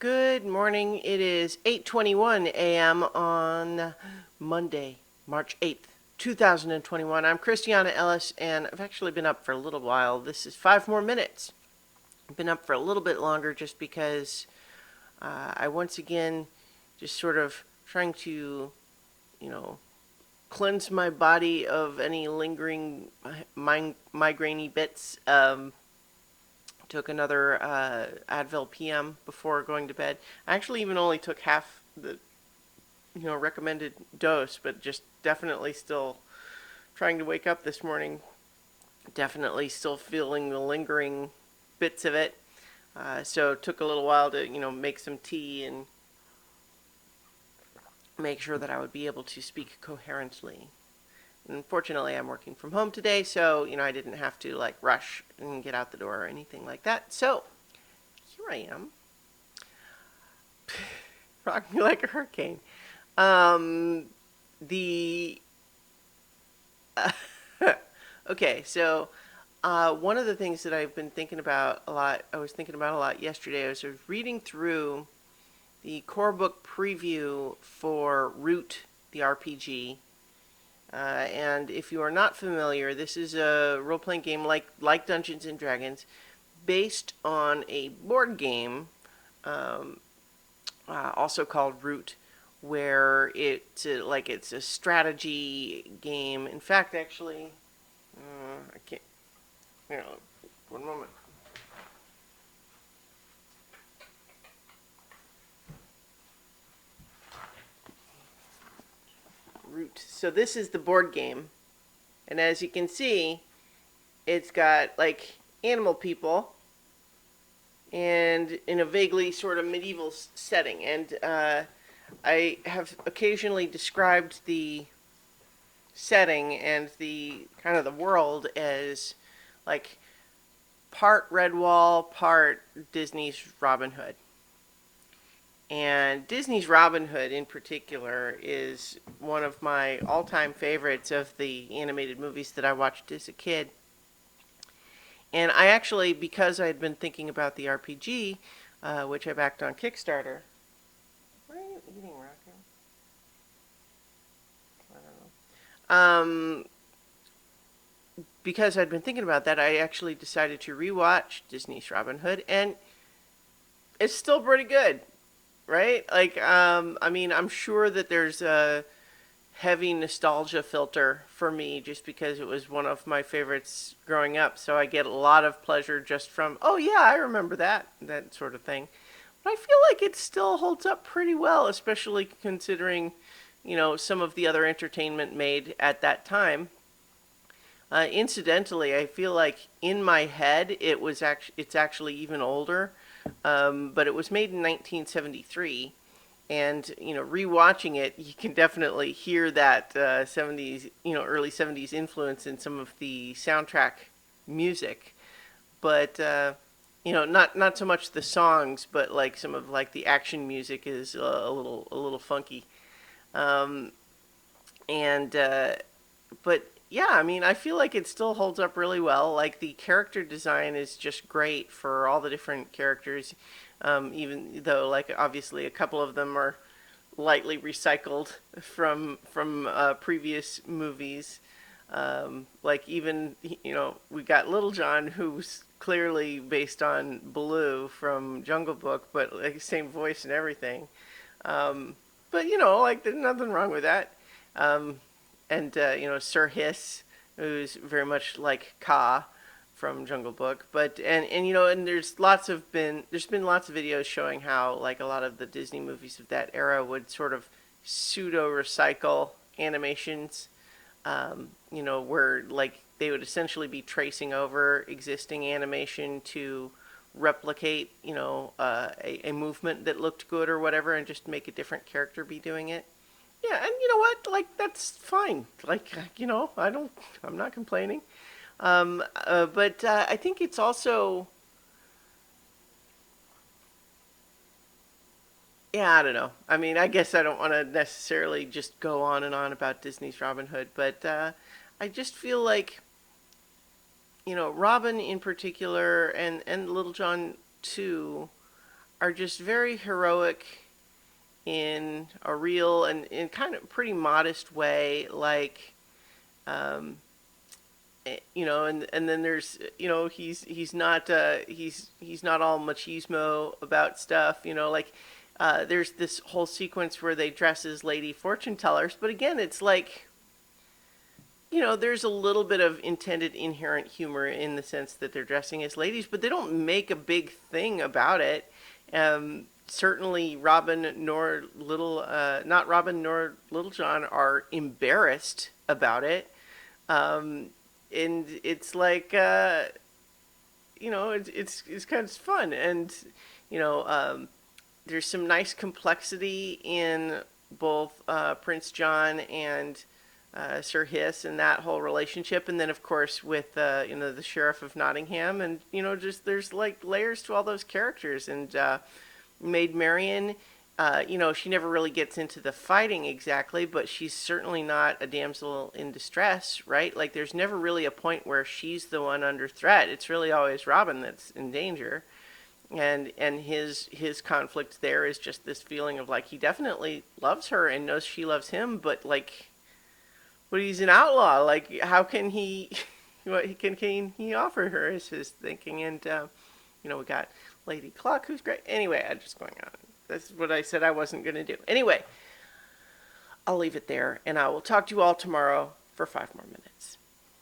Good morning. It is 8:21 a.m. on Monday, March 8th, 2021. I'm Christiana Ellis, and I've actually been up for a little while. This is 5 more minutes. I've been up for a little bit longer just because I once again just sort of trying to, you know, cleanse my body of any lingering migrainey bits. Took another Advil PM before going to bed. I actually even only took half the recommended dose, but just definitely still trying to wake up this morning. Definitely still feeling the lingering bits of it. So it took a little while to make some tea and make sure that I would be able to speak coherently. Unfortunately, I'm working from home today, so I didn't have to like rush and get out the door or anything like that. So here I am, rocking like a hurricane. Um, the okay, so one of the things that I've been thinking about a lot, I was thinking about a lot yesterday. I was reading through the core book preview for Root, the RPG. And if you are not familiar, this is a role-playing game like Dungeons and Dragons, based on a board game, um, also called Root, where it's a strategy game. In fact, actually, I can't. You know, one moment. Root. So this is the board game, and as you can see, it's got like animal people and in a vaguely sort of medieval setting. And I have occasionally described the setting and the kind of the world as like part Redwall, part Disney's Robin Hood. And Disney's Robin Hood in particular is one of my all-time favorites of the animated movies that I watched as a kid. And I actually, because I had been thinking about the RPG, which I backed on Kickstarter. What are you eating, Rocco? I don't know. Because I'd been thinking about that, I actually decided to rewatch Disney's Robin Hood, and it's still pretty good, right? Like, I mean, I'm sure that there's a heavy nostalgia filter for me just because it was one of my favorites growing up. So I get a lot of pleasure just from, oh yeah, I remember that sort of thing. But I feel like it still holds up pretty well, especially considering, some of the other entertainment made at that time. Incidentally, I feel like in my head it's actually even older, but it was made in 1973, and rewatching it, you can definitely hear that 70s, early 70s influence in some of the soundtrack music. But not so much the songs, but like some of like the action music is a little funky. Um, and But yeah, I mean, I feel like it still holds up really well. Like the character design is just great for all the different characters, even though like obviously a couple of them are lightly recycled from previous movies. Like even we got Little John, who's clearly based on Baloo from Jungle Book, but like same voice and everything. But like there's nothing wrong with that. Um, and Sir Hiss, who's very much like Kaa from Jungle Book. But and there's been lots of videos showing how like a lot of the Disney movies of that era would sort of pseudo recycle animations. Where like they would essentially be tracing over existing animation to replicate a movement that looked good or whatever, and just make a different character be doing it. Yeah, and you know what? Like that's fine. Like I'm not complaining. But I think it's also, yeah, I don't know. I mean, I guess I don't want to necessarily just go on and on about Disney's Robin Hood, but I just feel like Robin in particular and Little John too are just very heroic in a real and in kind of pretty modest way, like um, and then there's he's not all machismo about stuff, like there's this whole sequence where they dress as lady fortune tellers, but again, it's like there's a little bit of intended inherent humor in the sense that they're dressing as ladies, but they don't make a big thing about it. Certainly, not Robin nor Little John are embarrassed about it. Um, and it's like, it's kind of fun. And, you know, um, there's some nice complexity in both Prince John and Sir Hiss and that whole relationship, and then of course with the Sheriff of Nottingham, and just there's like layers to all those characters. And Maid Marian, she never really gets into the fighting exactly, but she's certainly not a damsel in distress, right? Like there's never really a point where she's the one under threat. It's really always Robin that's in danger. And his conflict there is just this feeling of like he definitely loves her and knows she loves him, but he's an outlaw. Like, how can he, what can he offer her? Is his thinking. And we got Lady Cluck, who's great. Anyway, I'm just going on. That's what I said I wasn't going to do. Anyway, I'll leave it there, and I will talk to you all tomorrow for 5 more minutes.